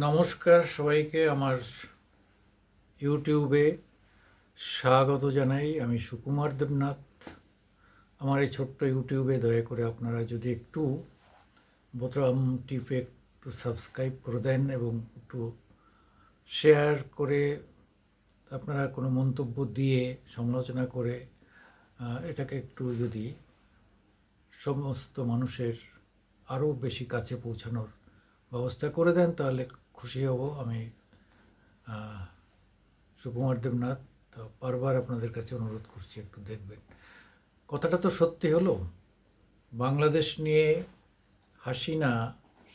নমস্কার সবাইকে আমার ইউটিউবে স্বাগত জানাই। আমি সুকুমার দেবনাথ। আমার এই ছোট্ট ইউটিউবে দয়া করে আপনারা যদি একটু বোতাম টিপে একটু সাবস্ক্রাইব করে দেন এবং একটু শেয়ার করে আপনারা কোনো মন্তব্য দিয়ে সমালোচনা করে এটাকে একটু যদি সমস্ত মানুষের আরও বেশি কাছে পৌঁছানোর ব্যবস্থা করে দেন তাহলে খুশি হব। আমি সুকুমার দেবনাথ তো বারবার আপনাদের কাছে অনুরোধ করছি একটু দেখবেন। কথাটা তো সত্যি হলো। বাংলাদেশ নিয়ে হাসিনা,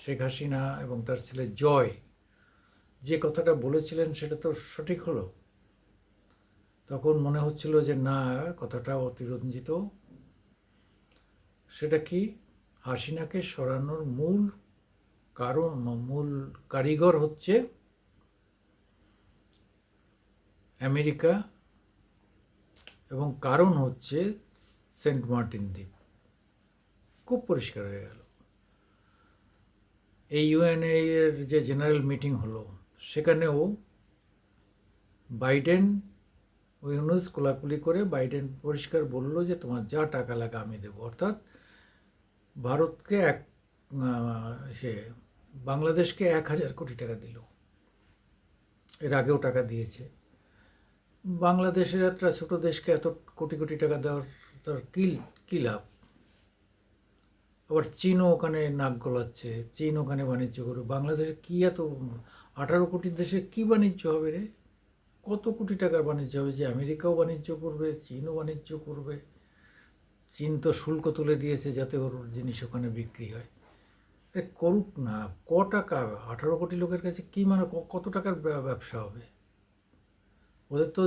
শেখ হাসিনা এবং তার ছেলে জয় যে কথাটা বলেছিলেন সেটা তো সঠিক হলো। তখন মনে হচ্ছিল যে না, কথাটা অতিরঞ্জিত। সেটা কি, হাসিনাকে সরানোর মূল কারণ, মূল কারিগর হচ্ছে আমেরিকা এবং কারণ হচ্ছে সেন্ট মার্টিন দ্বীপ। খুব পরিষ্কার হয়ে গেল। এই ইউএনএ এর যে জেনারেল মিটিং হলো সেখানেও বাইডেন ও ইউনুস কোলাকুলি করে বাইডেন পরিষ্কার বলল যে তোমার যা টাকা লাগে আমি দেবো। অর্থাৎ ভারতকে সে বাংলাদেশকে 1,000 কোটি টাকা দিল। এর আগেও টাকা দিয়েছে। বাংলাদেশের একটা ছোটো দেশকে এত কোটি কোটি টাকা দেওয়ার তার কী লাভ? আবার চীনও ওখানে নাক গলাচ্ছে, চীন ওখানে বাণিজ্য করবে। বাংলাদেশে কী এত 18 কোটির দেশে কী বাণিজ্য হবে রে? কত কোটি টাকার বাণিজ্য হবে যে আমেরিকাও বাণিজ্য করবে, চীনও বাণিজ্য করবে। চীন তো শুল্ক তুলে দিয়েছে যাতে ওর জিনিস ওখানে বিক্রি হয়। করুক না, টাকা 18 কোটি লোকের কাছে কী, মানে কত টাকার ব্যবসা হবে? ওদের তো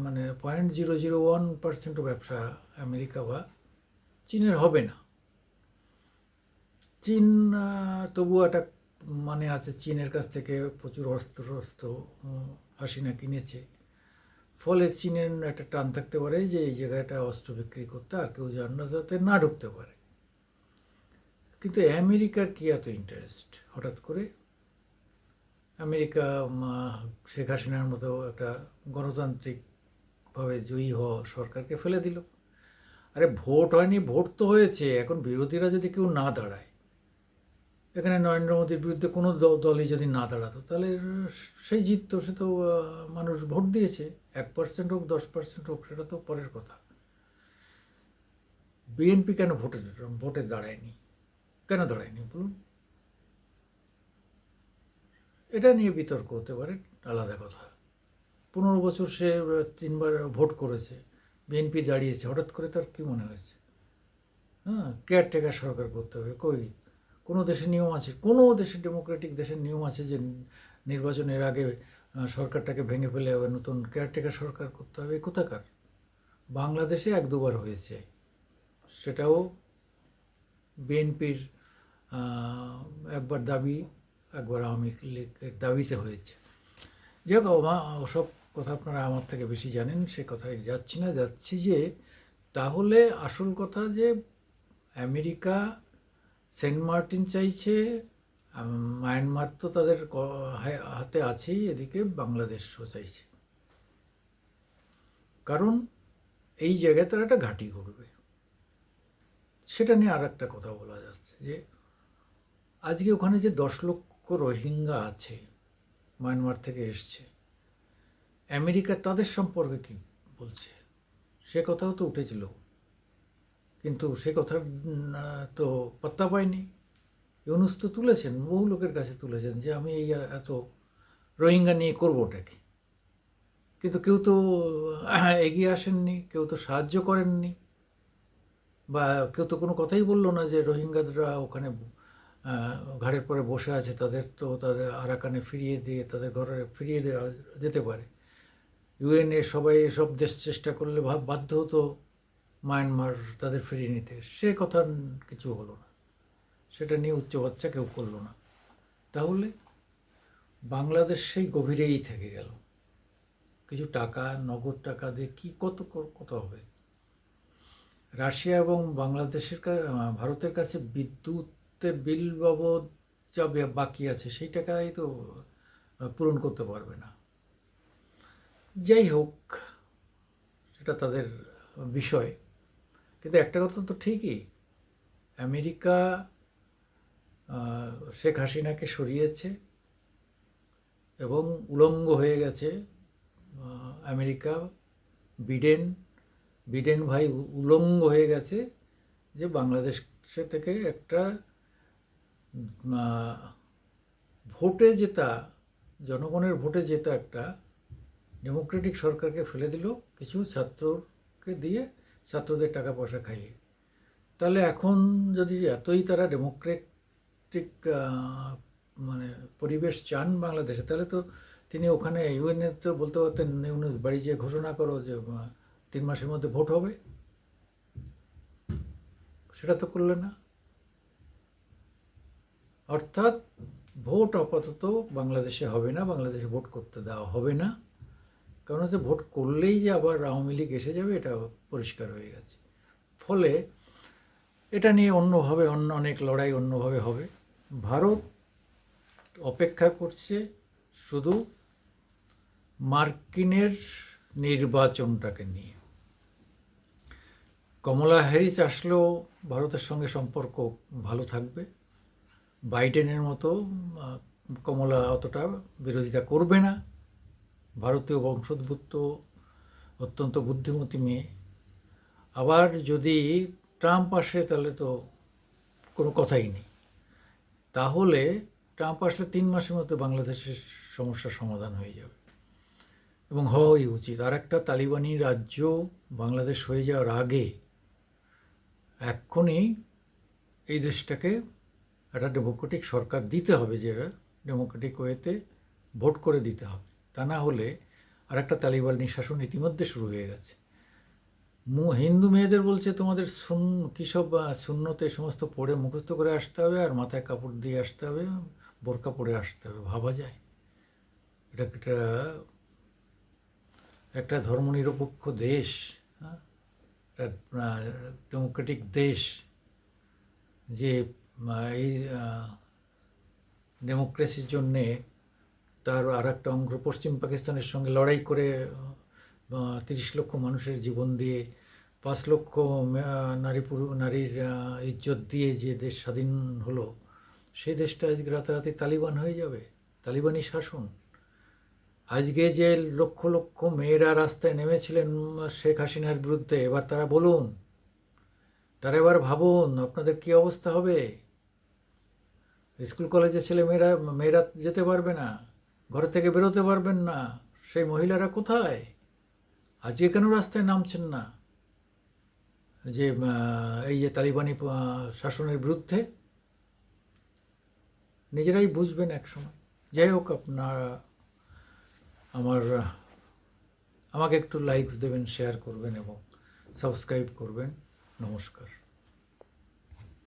মানে 0.001% ব্যবসা আমেরিকা বা চীনের হবে না। চীন তবুও একটা মানে আছে, চীনের কাছ থেকে প্রচুর অস্ত্র হাসিনা কিনেছে। ফলে চীনের একটা টান থাকতে পারে যে এই জায়গাটা অস্ত্র বিক্রি করতে আর কেউ যেন যাতে না ঢুকতে পারে। কিন্তু আমেরিকার কি এত ইন্টারেস্ট হঠাৎ করে? আমেরিকা শেখ হাসিনার মতো একটা গণতান্ত্রিকভাবে জয়ী হওয়া সরকারকে ফেলে দিল। আরে ভোট হয়নি, ভোট তো হয়েছে। এখন বিরোধীরা যদি কেউ না দাঁড়ায়, এখানে নরেন্দ্র মোদীর বিরুদ্ধে কোনো দলই যদি না দাঁড়াতো তাহলে সেই জিততো। সে তো মানুষ ভোট দিয়েছে, 1% হোক 10% হোক সেটা তো পরের কথা। বিএনপি কেন ভোটে দাঁড়ায়নি? কেন দাঁড়ায়নি বলুন? এটা নিয়ে বিতর্ক হতে পারে, আলাদা কথা। 15 বছর সে 3বার ভোট করেছে, বিএনপি দাঁড়িয়েছে, হঠাৎ করে তার কী মনে হয়েছে কেয়ারটেকার সরকার করতে হবে? কই, কোনো দেশের নিয়ম আছে, কোনো দেশের ডেমোক্রেটিক দেশের নিয়ম আছে যে নির্বাচনের আগে সরকারটাকে ভেঙে ফেলে আবার নতুন কেয়ারটেকার সরকার করতে হবে? কোথাকার? বাংলাদেশে 1-2বার হয়েছে, সেটাও বিএনপির একবার দাবি, একবার আওয়ামী লীগের দাবিতে হয়েছে। যাই হোক, ওসব কথা আপনারা আমার থেকে বেশি জানেন, সে কথায় যাচ্ছি না। যাচ্ছি যে তাহলে আসল কথা যে আমেরিকা সেন্ট মার্টিন চাইছে, মায়ানমার তো তাদের হাতে আছেই, এদিকে বাংলাদেশও চাইছে। কারণ এই জায়গায় তারা একটা ঘাঁটি করবে। সেটা নিয়ে আর একটা কথা বলা যাচ্ছে যে আজকে ওখানে যে 10 লক্ষ রোহিঙ্গা আছে, মায়ানমার থেকে এসছে, আমেরিকা তাদের সম্পর্কে কি বলছে? সে কথাও তো উঠেছিল, কিন্তু সে কথার তো পাত্তা পায়নি। ইউনুস তো তুলেছেন, বহু লোকের কাছে তুলেছেন যে আমি এই এত রোহিঙ্গা নিয়ে করবোটা কি, কিন্তু কেউ তো এগিয়ে আসেননি, কেউ তো সাহায্য করেননি, বা কেউ তো কোনো কথাই বললো না যে রোহিঙ্গারা ওখানে ঘাড়ের পরে বসে আছে, তাদের আরাকানে ফিরিয়ে দিয়ে তাদের ঘরে ফিরিয়ে দেওয়া যেতে পারে। ইউএনএ সবাই এসব দেশ চেষ্টা করলে বাধ্য হতো মায়ানমার তাদের ফিরিয়ে নিতে। সে কথা কিছু হলো না, সেটা নিয়ে উচ্চবাচ্চা কেউ করলো না। তাহলে বাংলাদেশ সেই গভীরেই থেকে গেল। কিছু টাকা, নগদ টাকা দিয়ে কি কত হবে? রাশিয়া এবং বাংলাদেশের ভারতের কাছে বিদ্যুতের বিল বাবদ যা বাকি আছে সেই টাকাই তো পূরণ করতে পারবে না। যাই হোক, সেটা তাদের বিষয়। কিন্তু একটা কথা তো ঠিকই, আমেরিকা শেখ হাসিনাকে সরিয়েছে এবং উলঙ্গ হয়ে গেছে আমেরিকা। বিডেন বিডেন ভাই উলঙ্গ হয়ে গেছে যে বাংলাদেশ থেকে একটা ভোটে জেতা, জনগণের ভোটে জেতা একটা ডেমোক্রেটিক সরকারকে ফেলে দিল কিছু ছাত্রকে দিয়ে, ছাত্রদের টাকা পয়সা খাইয়ে। তাহলে এখন যদি এতই তারা ডেমোক্রেটিক মানে পরিবেশ চান বাংলাদেশে, তাহলে তো তিনি ওখানে ইউএনএ তো বলতে পারতেন, ইউনুস বাড়ি যেয়ে ঘোষণা করো যে 3 মাসের মধ্যে ভোট হবে। সেটা তো করলে না। অর্থাৎ ভোট আপাতত বাংলাদেশে হবে না, বাংলাদেশে ভোট করতে দেওয়া হবে না। কারণ হচ্ছে ভোট করলেই যে আবার আওয়ামী লীগ এসে যাবে এটা পরিষ্কার হয়ে গেছে। ফলে এটা নিয়ে অন্যভাবে অনেক লড়াই অন্যভাবে হবে। ভারত অপেক্ষা করছে শুধু মার্কিনের নির্বাচনটাকে নিয়ে। কমলা হ্যারিস আসলেও ভারতের সঙ্গে সম্পর্ক ভালো থাকবে। বাইডেনের মতো কমলা অতটা বিরোধিতা করবে না। ভারতীয় বংশোদ্ভূত অত্যন্ত বুদ্ধিমতী মেয়ে। আবার যদি ট্রাম্প আসে তাহলে তো কোনো কথাই নেই। তাহলে ট্রাম্প আসলে 3 মাসের মধ্যে বাংলাদেশের সমস্যার সমাধান হয়ে যাবে এবং হওয়াই উচিত। আর একটা তালিবানি রাজ্য বাংলাদেশ হয়ে যাওয়ার আগে এক্ষুনি এই দেশটাকে একটা ডেমোক্রেটিক সরকার দিতে হবে, যেটা ডেমোক্রেটিক ওয়েতে ভোট করে দিতে হবে। তা না হলে আর একটা তালিবানি শাসন ইতিমধ্যে শুরু হয়ে গেছে। হিন্দু মেয়েদের বলছে তোমাদের কী সব সুন্নতে সমস্ত পড়ে মুখস্থ করে আসতে হবে আর মাথায় কাপড় দিয়ে আসতে হবে, বোরকা পরে আসতে হবে। ভাবা যায়? এটা একটা ধর্মনিরপেক্ষ দেশ, হ্যাঁ, একটা ডেমোক্রেটিক দেশ, যে এই ডেমোক্রেসির জন্যে তার আর একটা অংশ পশ্চিম পাকিস্তানের সঙ্গে লড়াই করে 30 লক্ষ মানুষের জীবন দিয়ে 5 লক্ষ নারীর ইজ্জত দিয়ে যে দেশ স্বাধীন হলো, সেই দেশটা আজকে রাতারাতি তালিবান হয়ে যাবে, তালিবানি শাসন। আজকে যে লক্ষ লক্ষ মেয়েরা রাস্তায় নেমেছিলেন শেখ হাসিনার বিরুদ্ধে, এবার তারা বলুন, তারা এবার ভাবুন আপনাদের কী অবস্থা হবে। স্কুল কলেজের মেয়েরা যেতে পারবে না, ঘর থেকে বেরোতে পারবেন না। সেই মহিলারা কোথায়? আজকে কেন রাস্তায় নামছেন না যে এই যে তালিবানি শাসনের বিরুদ্ধে? নিজেরাই বুঝবেন একসময়। যাই হোক, আপনারা আমাকে একটু লাইকস দেবেন, শেয়ার করবেন এবং সাবস্ক্রাইব করবেন। নমস্কার।